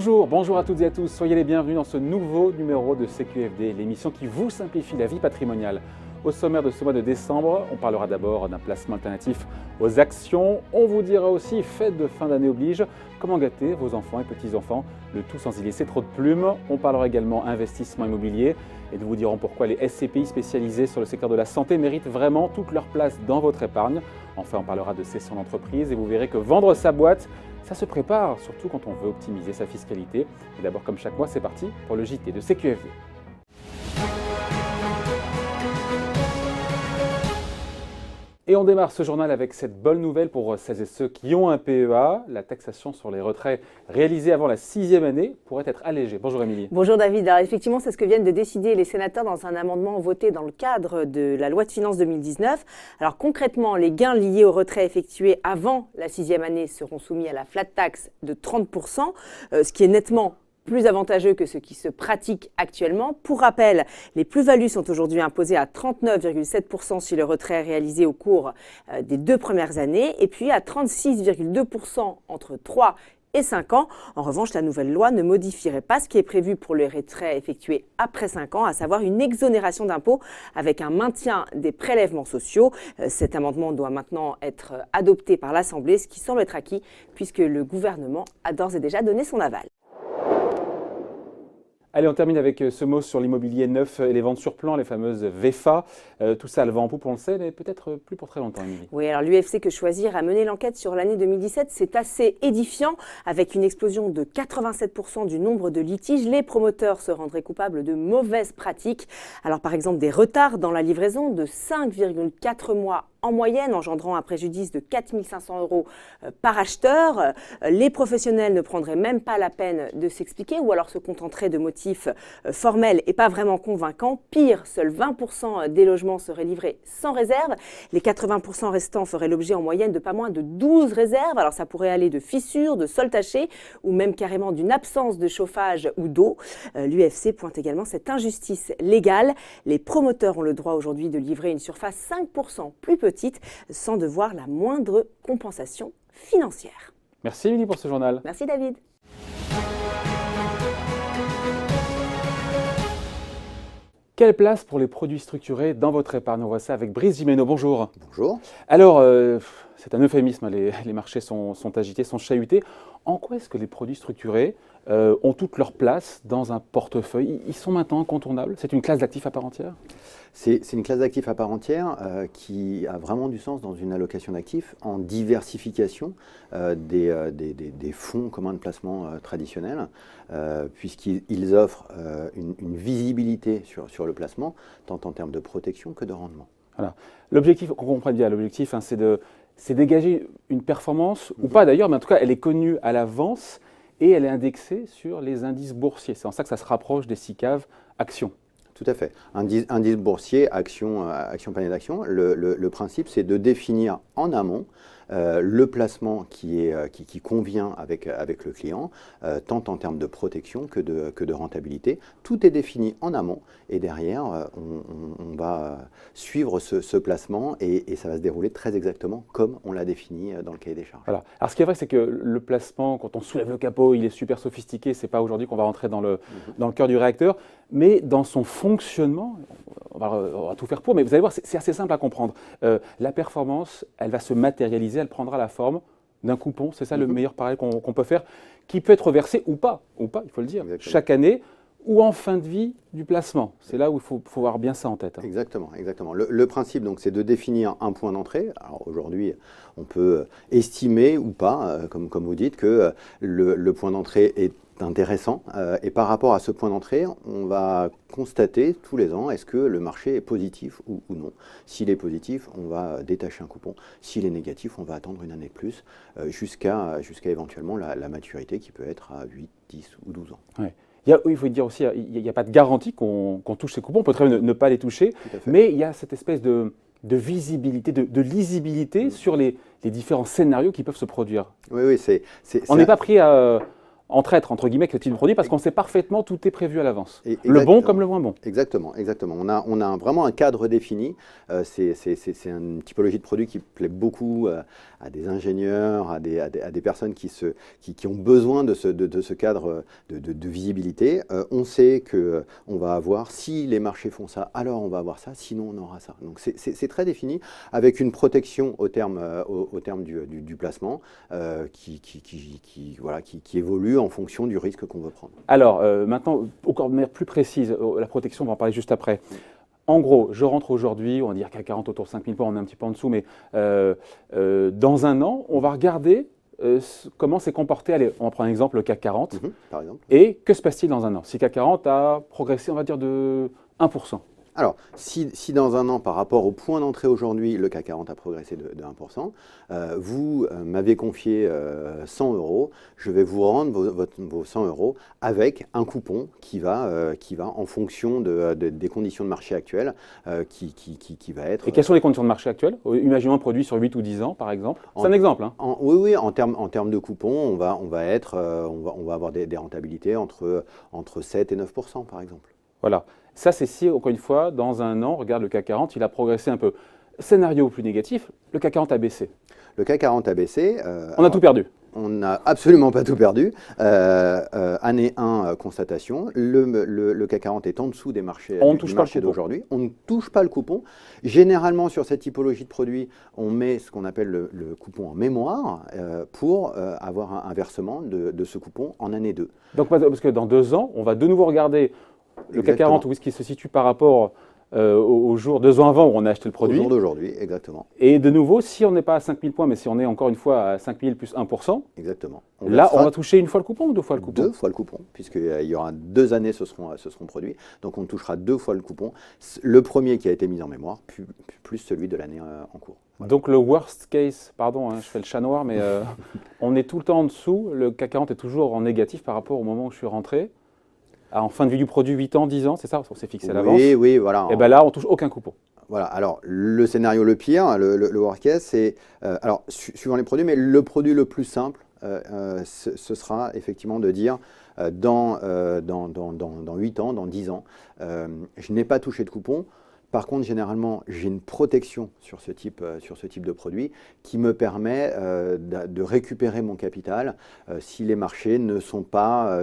Bonjour à toutes et à tous, soyez les bienvenus dans ce nouveau numéro de CQFD, l'émission qui vous simplifie la vie patrimoniale. Au sommaire de ce mois de décembre, on parlera d'abord d'un placement alternatif aux actions. On vous dira aussi, fête de fin d'année oblige, comment gâter vos enfants et petits-enfants, le tout sans y laisser trop de plumes. On parlera également investissement immobilier et nous vous dirons pourquoi les SCPI spécialisés sur le secteur de la santé méritent vraiment toute leur place dans votre épargne. Enfin, on parlera de cession d'entreprise et vous verrez que vendre sa boîte, ça se prépare, surtout quand on veut optimiser sa fiscalité. Et d'abord, comme chaque mois, c'est parti pour le JT de CQFD. Et on démarre ce journal avec cette bonne nouvelle pour celles et ceux qui ont un PEA. La taxation sur les retraits réalisés avant la 6e année pourrait être allégée. Bonjour Émilie. Bonjour David. Alors effectivement, c'est ce que viennent de décider les sénateurs dans un amendement voté dans le cadre de la loi de finances 2019. Alors concrètement, les gains liés aux retraits effectués avant la 6e année seront soumis à la flat tax de 30%, ce qui est nettement plus avantageux que ce qui se pratique actuellement. Pour rappel, les plus-values sont aujourd'hui imposées à 39,7% si le retrait est réalisé au cours des 2 premières années et puis à 36,2% entre 3 et 5 ans. En revanche, la nouvelle loi ne modifierait pas ce qui est prévu pour les retraits effectués après 5 ans, à savoir une exonération d'impôt avec un maintien des prélèvements sociaux. Cet amendement doit maintenant être adopté par l'Assemblée, ce qui semble être acquis puisque le gouvernement a d'ores et déjà donné son aval. Allez, on termine avec ce mot sur l'immobilier neuf et les ventes sur plan, les fameuses VEFA. Tout ça, le vent en poupe, on le sait, mais peut-être plus pour très longtemps, Émilie. Oui, alors l'UFC Que Choisir a mené l'enquête sur l'année 2017. C'est assez édifiant. Avec une explosion de 87% du nombre de litiges, les promoteurs se rendraient coupables de mauvaises pratiques. Alors par exemple, des retards dans la livraison de 5,4 mois en moyenne, engendrant un préjudice de 4 500 € par acheteur. Les professionnels ne prendraient même pas la peine de s'expliquer ou alors se contenteraient de motifs formels et pas vraiment convaincants. Pire, seuls 20% des logements seraient livrés sans réserve. Les 80% restants feraient l'objet en moyenne de pas moins de 12 réserves. Alors ça pourrait aller de fissures, de sols tachés ou même carrément d'une absence de chauffage ou d'eau. L'UFC pointe également cette injustice légale. Les promoteurs ont le droit aujourd'hui de livrer une surface 5% plus petite sans devoir la moindre compensation financière. Merci Émilie pour ce journal. Merci David. Quelle place pour les produits structurés dans votre épargne? On voit ça avec Brice Gimeno. Bonjour. Bonjour. Alors, c'est un euphémisme, les marchés sont agités, sont chahutés. En quoi est-ce que les produits structurés ont toute leur place dans un portefeuille? Ils sont maintenant incontournables? C'est une classe d'actifs à part entière? C'est une classe d'actifs à part entière qui a vraiment du sens dans une allocation d'actifs en diversification des fonds communs de placement traditionnels, puisqu'ils offrent une visibilité sur le placement, tant en termes de protection que de rendement. Voilà. L'objectif, qu'on comprenne bien, l'objectif, c'est dégager une performance, ou pas d'ailleurs, mais en tout cas, elle est connue à l'avance et elle est indexée sur les indices boursiers. C'est en ça que ça se rapproche des SICAV actions. Tout à fait. Indice boursier, action panier d'action. Le principe, c'est de définir en amont le placement qui convient avec le client, tant en termes de protection que de rentabilité. Tout est défini en amont et derrière, on va suivre ce placement et ça va se dérouler très exactement comme on l'a défini dans le cahier des charges. Voilà. Alors ce qui est vrai, c'est que le placement, quand on soulève le capot, il est super sophistiqué. Ce n'est pas aujourd'hui qu'on va rentrer dans le cœur du réacteur, mais dans son fonctionnement, on va tout faire pour, mais vous allez voir, c'est assez simple à comprendre. La performance, elle va se matérialiser, elle prendra la forme d'un coupon, c'est ça le meilleur parallèle qu'on peut faire, qui peut être versé ou pas, il faut le dire, Exactement. Chaque année, ou en fin de vie du placement. C'est là où il faut avoir bien ça en tête. Exactement. Le principe, donc, c'est de définir un point d'entrée. Alors aujourd'hui, on peut estimer ou pas, comme vous dites, que le point d'entrée est intéressant. Et par rapport à ce point d'entrée, on va constater tous les ans est-ce que le marché est positif ou non. S'il est positif, on va détacher un coupon. S'il est négatif, on va attendre une année de plus jusqu'à éventuellement la maturité qui peut être à 8, 10 ou 12 ans. Ouais. Il faut dire aussi, il n'y a pas de garantie qu'on touche ces coupons. On peut très bien ne pas les toucher, mais il y a cette espèce de visibilité, de lisibilité sur les différents scénarios qui peuvent se produire. Oui, on n'est pas pris en traître, entre guillemets, avec ce type de produit, parce qu'on sait parfaitement tout est prévu à l'avance. Le Exactement. bon comme le moins bon. Exactement, exactement. On a vraiment un cadre défini. C'est une typologie de produit qui plaît beaucoup à des ingénieurs, à des personnes qui ont besoin de ce cadre de visibilité. On sait qu'on va avoir, si les marchés font ça, alors on va avoir ça, sinon on aura ça. Donc c'est très défini, avec une protection au terme du placement qui évolue en fonction du risque qu'on veut prendre. Alors, maintenant, encore de manière plus précise, la protection, on va en parler juste après. En gros, je rentre aujourd'hui, on va dire qu'à 40 autour de 5000 points, on est un petit peu en dessous, mais dans un an, on va regarder comment s'est comporté, allez, on va prendre un exemple, le CAC 40, par exemple. Et que se passe-t-il dans un an? Si le CAC 40 a progressé, on va dire, de 1%. Alors, si dans un an, par rapport au point d'entrée aujourd'hui, le CAC 40 a progressé de 1%, vous m'avez confié 100 €, je vais vous rendre vos 100 € avec un coupon qui va en fonction des conditions de marché actuelles, qui va être… Et quelles sont les conditions de marché actuelles? Imaginons un produit sur 8 ou 10 ans, par exemple. C'est un exemple. Hein. Oui, en termes de coupons, on va avoir des rentabilités entre 7 et 9%, par exemple. Voilà. Ça, c'est si, encore une fois, dans un an, regarde le CAC 40, il a progressé un peu. Scénario plus négatif, le CAC 40 a baissé. Le CAC 40 a baissé. On a tout perdu. On n'a absolument pas tout perdu. Année 1, constatation, le CAC 40 est en dessous des marchés d'aujourd'hui. On ne touche pas le coupon. Généralement, sur cette typologie de produit, on met ce qu'on appelle le coupon en mémoire pour avoir un versement de ce coupon en année 2. Donc, parce que dans 2 ans, on va de nouveau regarder le CAC 40, où est-ce qu'il se situe par rapport au jour 2 ans avant où on a acheté le produit. Au jour d'aujourd'hui, exactement. Et de nouveau, si on n'est pas à 5000 points, mais si on est encore une fois à 5000 plus 1%, exactement. On va toucher une fois le coupon ou 2 fois le coupon? 2 fois le coupon, puisqu'il y aura 2 années se seront produits. Donc on touchera 2 fois le coupon. Le premier qui a été mis en mémoire, plus celui de l'année en cours. Voilà. Donc le worst case, pardon, hein, je fais le chat noir, mais on est tout le temps en dessous. Le CAC 40 est toujours en négatif par rapport au moment où je suis rentré. En fin de vie du produit, 8 ans, 10 ans, c'est ça? On s'est fixé à l'avance. Oui, voilà. Et bien là, on ne touche aucun coupon. Voilà, alors le scénario le pire, le worst case, c'est, alors suivant les produits, mais le produit le plus simple, ce sera effectivement de dire dans 8 ans, dans 10 ans, je n'ai pas touché de coupon. Par contre, généralement, j'ai une protection sur ce type de produit qui me permet de récupérer mon capital si les marchés n'ont pas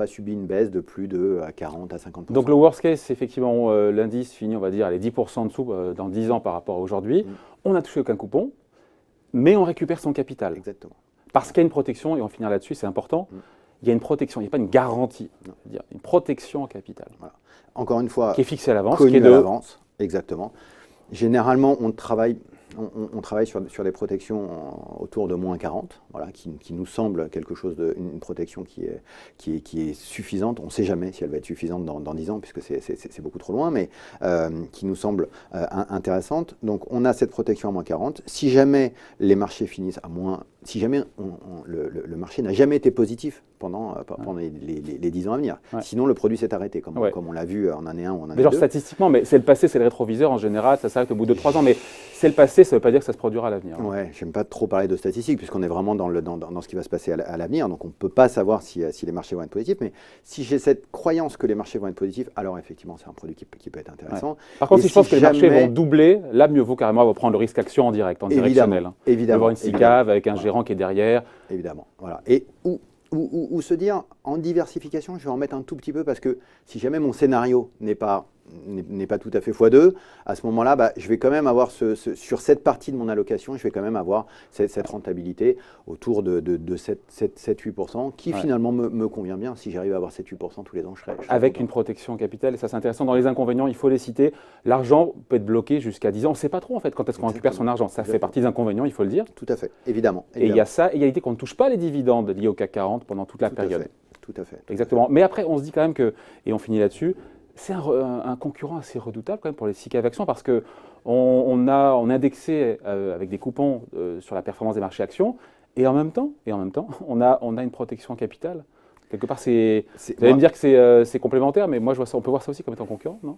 subi une baisse de plus de 40 à 50%. Donc le worst case, c'est effectivement l'indice finit, on va dire, les 10% en dessous dans 10 ans par rapport à aujourd'hui. On n'a touché aucun coupon, mais on récupère son capital. Exactement. Parce qu'il y a une protection, et on finira là-dessus, c'est important. Il y a une protection, il n'y a pas une garantie, c'est-à-dire une protection en capital. Voilà. Encore une fois, qui est fixée à l'avance. Connue à l'avance, exactement. Généralement, on travaille sur des protections autour de moins 40, voilà, qui nous semble quelque chose une protection qui est suffisante. On ne sait jamais si elle va être suffisante dans 10 ans, puisque c'est beaucoup trop loin, mais qui nous semble intéressante. Donc, on a cette protection à moins 40. Si jamais les marchés finissent à moins, si jamais le marché n'a jamais été positif pendant les 10 ans à venir, sinon le produit s'est arrêté, comme on l'a vu en année 1 ou en année 2. Statistiquement, mais c'est le passé, c'est le rétroviseur en général, ça s'arrête au bout de 3 ans, mais c'est le passé, ça ne veut pas dire que ça se produira à l'avenir. Ouais, j'aime pas trop parler de statistiques, puisqu'on est vraiment dans ce qui va se passer à l'avenir, donc on ne peut pas savoir si les marchés vont être positifs, mais si j'ai cette croyance que les marchés vont être positifs, alors effectivement c'est un produit qui peut être intéressant. Ouais. Par contre, si je pense que les marchés vont doubler, là mieux vaut carrément prendre le risque action en direct, en directionnel. Évidemment. Avoir une SICAV avec un gérant qui est derrière. Évidemment, voilà. Et ou se dire, en diversification, je vais en mettre un tout petit peu, parce que si jamais mon scénario n'est pas tout à fait x2, à ce moment-là, je vais quand même avoir, sur cette partie de mon allocation, je vais quand même avoir cette rentabilité autour de 7-8%, qui finalement me convient bien. Si j'arrive à avoir 7-8% tous les ans, je serai avec content. Une protection capitale, et ça c'est intéressant. Dans les inconvénients, il faut les citer. L'argent peut être bloqué jusqu'à 10 ans. On ne sait pas trop en fait quand est-ce qu'on récupère son argent. Ça fait partie des inconvénients, il faut le dire. Tout à fait, évidemment. Et il y a ça, égalité qu'on ne touche pas les dividendes liés au CAC 40 pendant toute la période. Tout à fait. Exactement. Mais après, on se dit quand même que, et on finit là-dessus, c'est un concurrent assez redoutable quand même pour les SICAV actions, parce qu'on a indexé avec des coupons sur la performance des marchés actions, et en même temps, on a une protection en capital Quelque part, vous allez me dire que c'est complémentaire, mais moi, on peut voir ça aussi comme étant concurrent, non?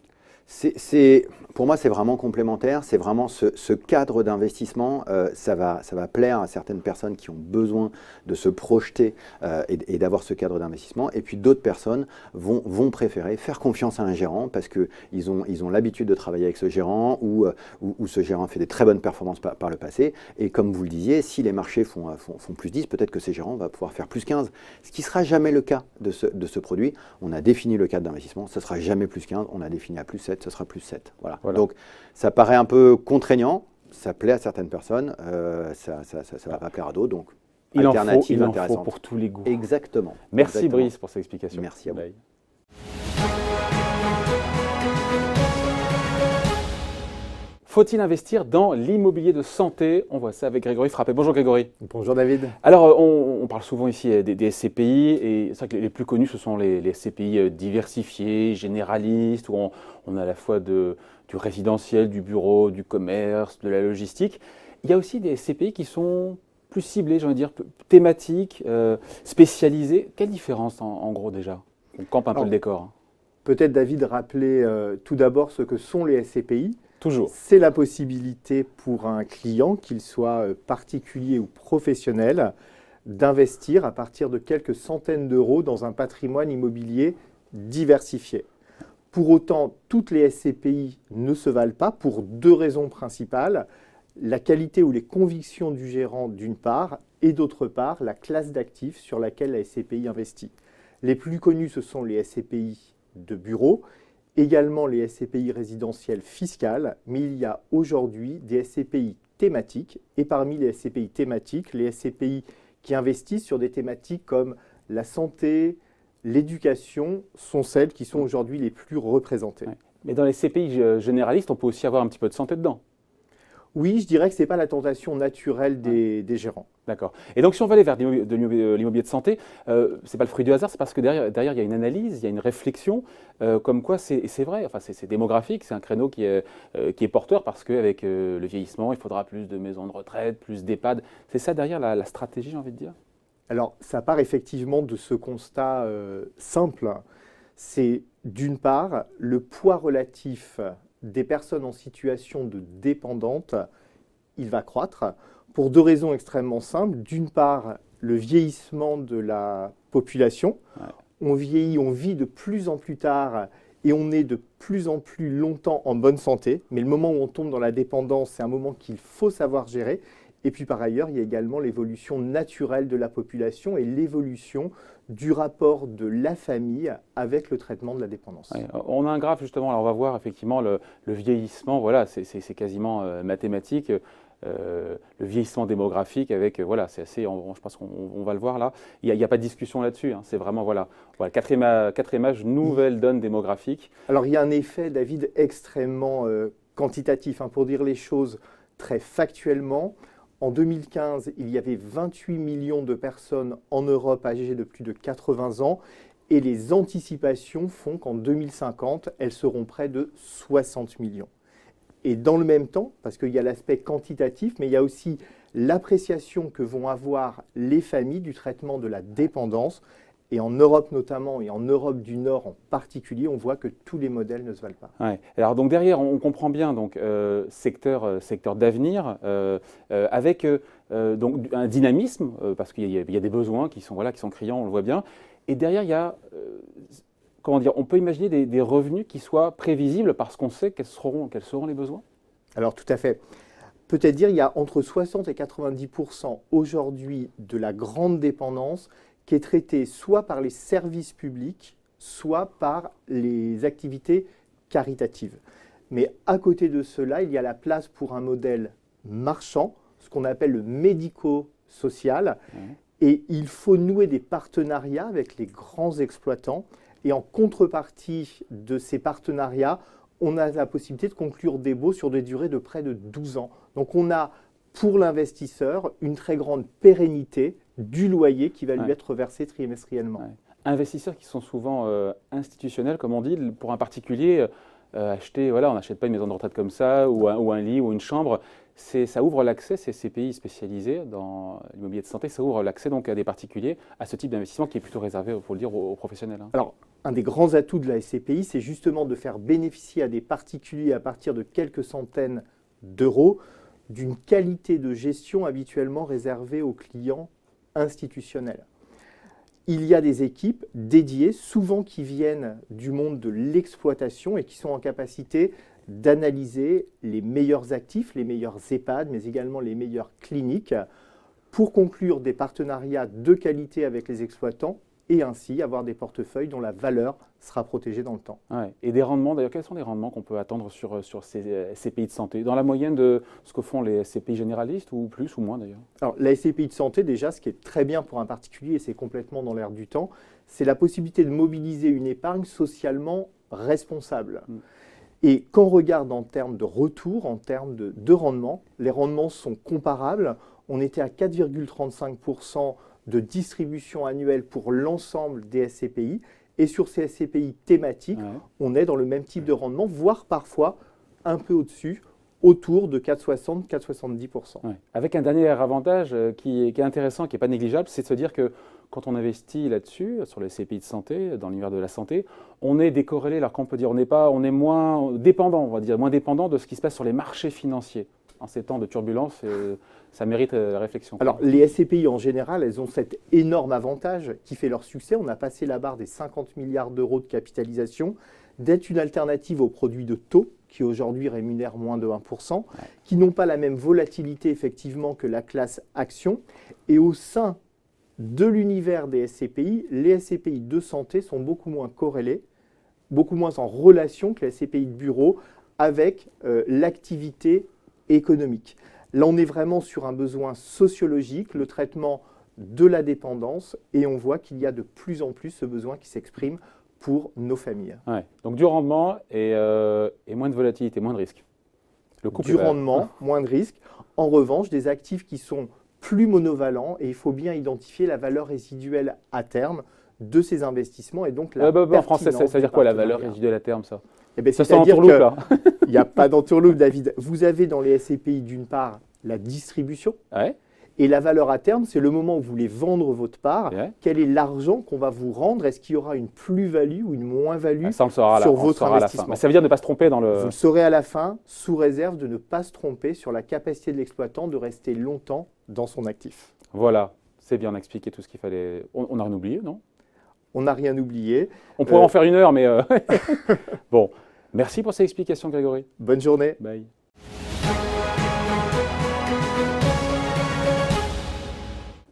Pour moi, c'est vraiment complémentaire. C'est vraiment ce cadre d'investissement. Ça va plaire à certaines personnes qui ont besoin de se projeter et d'avoir ce cadre d'investissement. Et puis d'autres personnes vont préférer faire confiance à un gérant parce qu'ils ont l'habitude de travailler avec ce gérant ou ce gérant fait des très bonnes performances par le passé. Et comme vous le disiez, si les marchés font plus 10, peut-être que ces gérants vont pouvoir faire plus 15. Ce qui ne sera jamais le cas de ce produit. On a défini le cadre d'investissement, ce ne sera jamais plus 15. On a défini à plus 7. Ce sera plus 7. Voilà. Donc, ça paraît un peu contraignant, ça plaît à certaines personnes, ça ne va pas plaire à d'autres. Donc, alternative intéressante. Il en faut pour tous les goûts. Exactement. Merci Brice pour cette explication. Merci à vous. Faut-il investir dans l'immobilier de santé? On voit ça avec Grégory Frappé. Bonjour Grégory. Bonjour David. Alors, on parle souvent ici des SCPI, et c'est vrai que les plus connus, ce sont les SCPI diversifiés, généralistes, où on a à la fois du résidentiel, du bureau, du commerce, de la logistique. Il y a aussi des SCPI qui sont plus ciblés, j'ai envie de dire, thématiques, spécialisés. Quelle différence en gros déjà? On campe un peu le décor. Peut-être David rappeler tout d'abord ce que sont les SCPI. Toujours. C'est la possibilité pour un client, qu'il soit particulier ou professionnel, d'investir à partir de quelques centaines d'euros dans un patrimoine immobilier diversifié. Pour autant, toutes les SCPI ne se valent pas pour deux raisons principales. La qualité ou les convictions du gérant d'une part, et d'autre part, la classe d'actifs sur laquelle la SCPI investit. Les plus connus, ce sont les SCPI de bureau, également les SCPI résidentielles fiscales, mais il y a aujourd'hui des SCPI thématiques, et parmi les SCPI thématiques, les SCPI qui investissent sur des thématiques comme la santé, l'éducation, sont celles qui sont aujourd'hui les plus représentées. Ouais. Mais dans les SCPI généralistes, on peut aussi avoir un petit peu de santé dedans. Oui, je dirais que ce n'est pas la tentation naturelle des gérants. D'accord. Et donc, si on va aller vers l'immobilier de santé, ce n'est pas le fruit du hasard, c'est parce que derrière, il y a une analyse, il y a une réflexion, comme quoi c'est vrai, enfin, c'est démographique, c'est un créneau qui est porteur parce qu'avec le vieillissement, il faudra plus de maisons de retraite, plus d'EHPAD. C'est ça derrière la stratégie, j'ai envie de dire? Alors, ça part effectivement de ce constat simple. C'est d'une part le poids relatif des personnes en situation de dépendante, il va croître pour deux raisons extrêmement simples. D'une part, le vieillissement de la population. Ouais. On vieillit, on vit de plus en plus tard et on est de plus en plus longtemps en bonne santé. Mais le moment où on tombe dans la dépendance, c'est un moment qu'il faut savoir gérer. Et puis par ailleurs, il y a également l'évolution naturelle de la population et l'évolution du rapport de la famille avec le traitement de la dépendance. Ouais, on a un graphe justement, alors on va voir effectivement le vieillissement, voilà, c'est quasiment mathématique, le vieillissement démographique avec, voilà, c'est assez, je pense qu'on va le voir là, il n'y a pas de discussion là-dessus, hein, c'est vraiment, voilà, quatrième âge, nouvelle donne démographique. Alors il y a un effet, David, extrêmement quantitatif, hein, pour dire les choses très factuellement. En 2015, il y avait 28 millions de personnes en Europe âgées de plus de 80 ans et les anticipations font qu'en 2050, elles seront près de 60 millions. Et dans le même temps, parce qu'il y a l'aspect quantitatif, mais il y a aussi l'appréciation que vont avoir les familles du traitement de la dépendance. Et en Europe notamment, et en Europe du Nord en particulier, on voit que tous les modèles ne se valent pas. Ouais. Alors donc derrière, on comprend bien donc secteur d'avenir avec donc un dynamisme parce qu'il y a des besoins qui sont criants, on le voit bien. Et derrière, il y a comment dire, on peut imaginer des revenus qui soient prévisibles parce qu'on sait quels seront les besoins. Alors tout à fait. Peut-être dire il y a entre 60 et 90% aujourd'hui de la grande dépendance qui est traité soit par les services publics, soit par les activités caritatives. Mais à côté de cela, il y a la place pour un modèle marchand, ce qu'on appelle le médico-social, et il faut nouer des partenariats avec les grands exploitants, et en contrepartie de ces partenariats, on a la possibilité de conclure des baux sur des durées de près de 12 ans. Donc on a pour l'investisseur une très grande pérennité du loyer qui va lui être versé trimestriellement. Ouais. Investisseurs qui sont souvent institutionnels, comme on dit, pour un particulier, acheter, voilà, on n'achète pas une maison de retraite comme ça, ou un lit, ou une chambre. ça ouvre l'accès, ces CPI spécialisés dans l'immobilier de santé, ça ouvre l'accès donc à des particuliers à ce type d'investissement qui est plutôt réservé, il faut le dire, aux professionnels. Hein. Alors, un des grands atouts de la SCPI, c'est justement de faire bénéficier à des particuliers à partir de quelques centaines d'euros d'une qualité de gestion habituellement réservée aux clients institutionnels. Il y a des équipes dédiées, souvent qui viennent du monde de l'exploitation et qui sont en capacité d'analyser les meilleurs actifs, les meilleurs EHPAD, mais également les meilleures cliniques, pour conclure des partenariats de qualité avec les exploitants et ainsi avoir des portefeuilles dont la valeur sera protégée dans le temps. Ouais. Et des rendements, d'ailleurs, quels sont les rendements qu'on peut attendre sur ces SCPI de santé? Dans la moyenne de ce que font les SCPI généralistes, ou plus ou moins d'ailleurs? Alors, la SCPI de santé, déjà, ce qui est très bien pour un particulier, et c'est complètement dans l'air du temps, c'est la possibilité de mobiliser une épargne socialement responsable. Et quand on regarde en termes de retour, en termes de rendement, les rendements sont comparables. On était à 4,35% de distribution annuelle pour l'ensemble des SCPI. Et sur ces SCPI thématiques, on est dans le même type de rendement, voire parfois un peu au-dessus, autour de 4,60, 4,70%. Ouais. Avec un dernier avantage qui est intéressant, qui n'est pas négligeable, c'est de se dire que quand on investit là-dessus, sur les SCPI de santé, dans l'univers de la santé, on est décorrélé, alors qu'on peut dire on est moins dépendant, on va dire, moins dépendant de ce qui se passe sur les marchés financiers. En ces temps de turbulence, ça mérite la réflexion. Alors, les SCPI en général, elles ont cet énorme avantage qui fait leur succès. On a passé la barre des 50 milliards d'euros de capitalisation, d'être une alternative aux produits de taux qui aujourd'hui rémunèrent moins de 1%, qui n'ont pas la même volatilité effectivement que la classe action. Et au sein de l'univers des SCPI, les SCPI de santé sont beaucoup moins corrélés, beaucoup moins en relation que les SCPI de bureau avec l'activité économique. Là, on est vraiment sur un besoin sociologique, le traitement de la dépendance, et on voit qu'il y a de plus en plus ce besoin qui s'exprime pour nos familles. Ouais. Donc du rendement et moins de volatilité, moins de risques. Du rendement, moins de risques. En revanche, des actifs qui sont plus monovalents, et il faut bien identifier la valeur résiduelle à terme de ces investissements et donc la en français, ça veut dire quoi la valeur résiduelle à terme, ça? Eh bien, ça sent l'entourloupe, là. Il n'y a pas d'entourloupe, David. Vous avez dans les SCPI, d'une part, la distribution. Ouais. Et la valeur à terme, c'est le moment où vous voulez vendre votre part. Ouais. Quel est l'argent qu'on va vous rendre? Est-ce qu'il y aura une plus-value ou une moins-value ça, on le saura sur votre investissement? à la fin. Ça veut dire ne pas se tromper dans le... Vous le saurez à la fin, sous réserve de ne pas se tromper sur la capacité de l'exploitant de rester longtemps dans son actif. Voilà, c'est bien, on a expliqué tout ce qu'il fallait. On n'a rien oublié, non? On n'a rien oublié. On pourrait en faire 1 heure, mais... Bon, merci pour ces explications, Grégory. Bonne journée. Bye.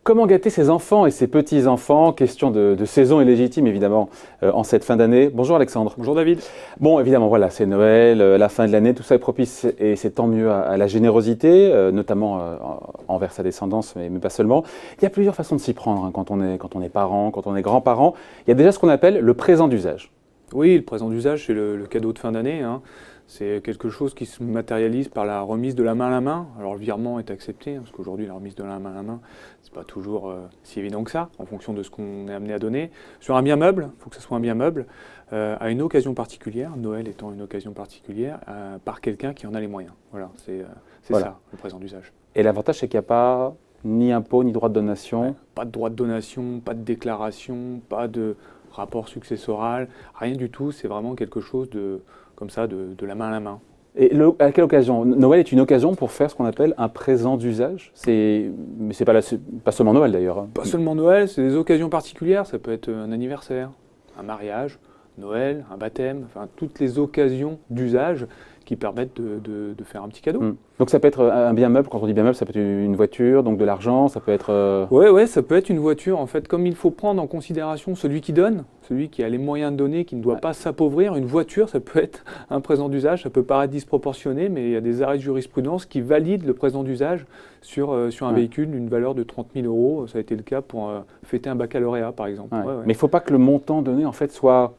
Comment gâter ses enfants et ses petits-enfants? Question de saison et légitime, évidemment, en cette fin d'année. Bonjour Alexandre. Bonjour David. Bon, évidemment, voilà, c'est Noël, la fin de l'année, tout ça est propice et c'est tant mieux à la générosité, notamment envers sa descendance, mais pas seulement. Il y a plusieurs façons de s'y prendre hein, quand on est parent, quand on est grand-parent. Il y a déjà ce qu'on appelle le présent d'usage. Oui, le présent d'usage, c'est le cadeau de fin d'année. Hein. C'est quelque chose qui se matérialise par la remise de la main à la main. Alors le virement est accepté, hein, parce qu'aujourd'hui la remise de la main à la main, c'est pas toujours si évident que ça, en fonction de ce qu'on est amené à donner. Sur un bien meuble, il faut que ce soit un bien meuble, à une occasion particulière, Noël étant une occasion particulière, par quelqu'un qui en a les moyens. Voilà, c'est ça, le présent d'usage. Et l'avantage, c'est qu'il n'y a pas ni impôt, ni droit de donation. Ouais, pas de droit de donation, pas de déclaration, pas de rapport successoral, rien du tout. C'est vraiment quelque chose comme ça, de la main à la main. Et à quelle occasion? Noël est une occasion pour faire ce qu'on appelle un présent d'usage. Mais c'est pas seulement Noël d'ailleurs. Hein. Pas seulement Noël, c'est des occasions particulières. Ça peut être un anniversaire, un mariage, Noël, un baptême, enfin toutes les occasions d'usage qui permettent de faire un petit cadeau. Donc ça peut être un bien meuble, quand on dit bien meuble, ça peut être une voiture, donc de l'argent, ça peut être... Ouais, ça peut être une voiture. En fait, comme il faut prendre en considération celui qui donne, celui qui a les moyens de donner, qui ne doit pas s'appauvrir, une voiture, ça peut être un présent d'usage. Ça peut paraître disproportionné, mais il y a des arrêts de jurisprudence qui valident le présent d'usage sur un véhicule d'une valeur de 30 000 euros. Ça a été le cas pour fêter un baccalauréat, par exemple. Ouais. Mais il ne faut pas que le montant donné, en fait, soit...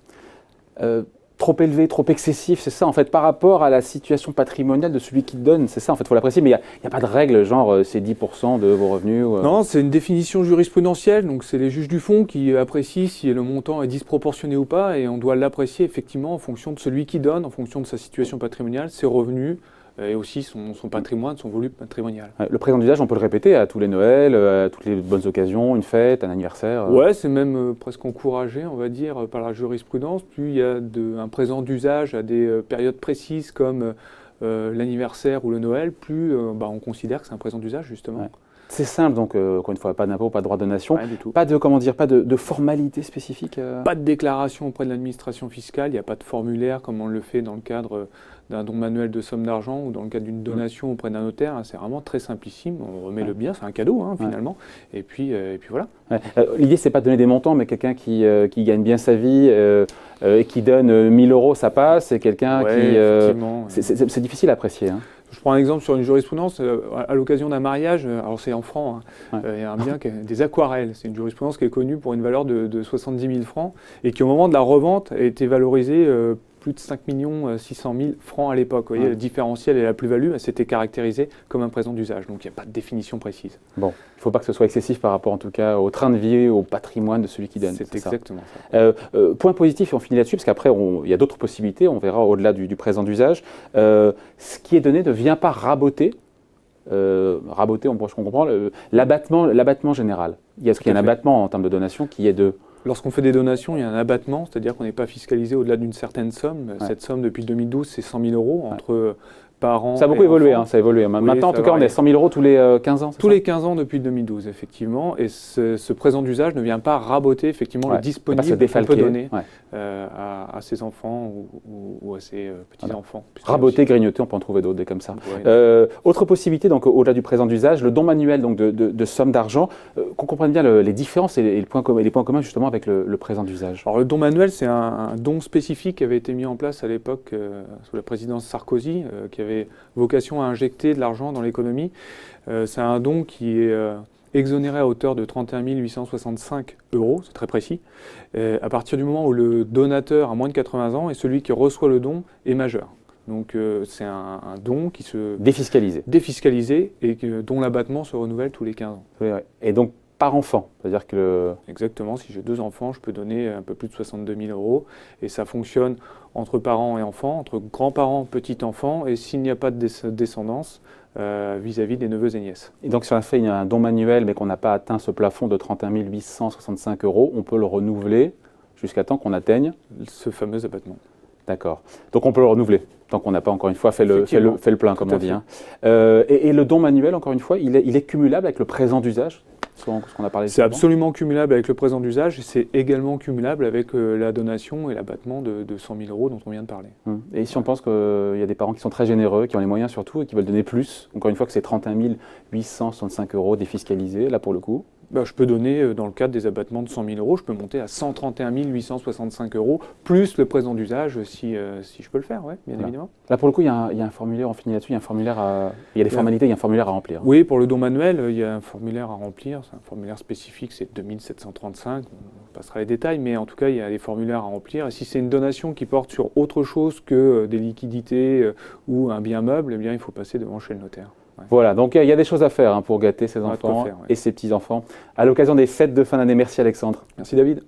trop élevé, trop excessif, c'est ça en fait, par rapport à la situation patrimoniale de celui qui donne, c'est ça en fait, il faut l'apprécier, mais il n'y a pas de règle, genre c'est 10% de vos revenus Non, c'est une définition jurisprudentielle, donc c'est les juges du fond qui apprécient si le montant est disproportionné ou pas, et on doit l'apprécier effectivement en fonction de celui qui donne, en fonction de sa situation patrimoniale, ses revenus, et aussi son patrimoine, son volume patrimonial. Le présent d'usage, on peut le répéter à tous les Noëls, à toutes les bonnes occasions, une fête, un anniversaire. Ouais, c'est même presque encouragé, on va dire, par la jurisprudence. Plus il y a un présent d'usage à des périodes précises comme l'anniversaire ou le Noël, plus on considère que c'est un présent d'usage, justement. Ouais. C'est simple, donc encore une fois, pas d'impôt, pas de droit de donation, Rien du tout. pas de formalité spécifique. Pas de déclaration auprès de l'administration fiscale, il n'y a pas de formulaire comme on le fait dans le cadre d'un don manuel de somme d'argent ou dans le cadre d'une donation auprès d'un notaire. C'est vraiment très simplissime, on remet le bien, c'est un cadeau finalement, et puis voilà. Ouais. L'idée, c'est pas de donner des montants, mais quelqu'un qui gagne bien sa vie et qui donne 1000 €, ça passe, et quelqu'un effectivement. C'est difficile à apprécier. Hein. Je prends un exemple sur une jurisprudence, à l'occasion d'un mariage, alors c'est en francs, il y a un bien qui est des aquarelles, c'est une jurisprudence qui est connue pour une valeur de 70 000 francs et qui au moment de la revente a été valorisée plus de 5 600 000 francs à l'époque. Vous voyez, le différentiel et la plus-value, elle s'était caractérisée comme un présent d'usage, donc il n'y a pas de définition précise. Bon, il ne faut pas que ce soit excessif par rapport en tout cas au train de vie, au patrimoine de celui qui donne. C'est exactement ça. Point positif, et on finit là-dessus, parce qu'après il y a d'autres possibilités, on verra au-delà du présent d'usage. Ce qui est donné ne vient pas raboter, on comprend, l'abattement général. Est-ce qu'il y a un abattement en termes de donation qui est de... Lorsqu'on fait des donations, il y a un abattement, c'est-à-dire qu'on n'est pas fiscalisé au-delà d'une certaine somme. Ouais. Cette somme, depuis 2012, c'est 100 000 € entre parents. Ça a beaucoup et évolué, enfants. ça a évolué. Maintenant, en ça tout cas, on varie. est à 100 000 € tous les 15 ans. Tous les 15 ans depuis 2012, effectivement. Et ce présent d'usage ne vient pas raboter effectivement le disponible qu'on peut donner à ses enfants ou à ses petits-enfants. Raboter, grignoter, on peut en trouver d'autres, des comme ça. Ouais. Autre possibilité, donc au-delà du présent d'usage, le don manuel donc, de sommes d'argent, qu'on comprenne bien les différences et les points communs justement avec le présent d'usage. Alors le don manuel, c'est un don spécifique qui avait été mis en place à l'époque sous la présidence Sarkozy, qui avait vocation à injecter de l'argent dans l'économie. C'est un don qui est exonéré à hauteur de 31 865 €, c'est très précis, à partir du moment où le donateur a moins de 80 ans et celui qui reçoit le don est majeur. Donc c'est un don qui se défiscalisé et dont l'abattement se renouvelle tous les 15 ans. Et donc par enfant, c'est-à-dire que... Exactement, si j'ai 2 enfants, je peux donner un peu plus de 62 000 € et ça fonctionne entre parents et enfants, entre grands-parents, petits-enfants, et s'il n'y a pas de descendance, vis-à-vis des neveux et nièces. Et donc si on a fait un don manuel mais qu'on n'a pas atteint ce plafond de 31 865 €, on peut le renouveler jusqu'à temps qu'on atteigne ce fameux abattement. D'accord. Donc on peut le renouveler, tant qu'on n'a pas encore une fois fait le plein, comme on dit. Hein. Et le don manuel, encore une fois, il est cumulable avec le présent d'usage, ce qu'on a parlé. C'est absolument cumulable avec le présent d'usage et c'est également cumulable avec la donation et l'abattement de 100 000 € dont on vient de parler. Et si on pense qu'il y a des parents qui sont très généreux, qui ont les moyens surtout et qui veulent donner plus, encore une fois que c'est 31 865 € défiscalisés, là pour le coup. Je peux donner, dans le cadre des abattements de 100 000 €, je peux monter à 131 865 €, plus le présent d'usage, si je peux le faire, bien évidemment. Là, pour le coup, il y a un formulaire, on finit là-dessus, il y a des formalités, il y a un formulaire à remplir. Oui, pour le don manuel, il y a un formulaire à remplir, c'est un formulaire spécifique, c'est 2735, on passera les détails, mais en tout cas, il y a des formulaires à remplir. Et si c'est une donation qui porte sur autre chose que des liquidités ou un bien meuble, eh bien, il faut passer devant chez le notaire. Voilà, donc il y a des choses à faire pour gâter ses enfants et ses petits-enfants à l'occasion des fêtes de fin d'année. Merci Alexandre. Merci David.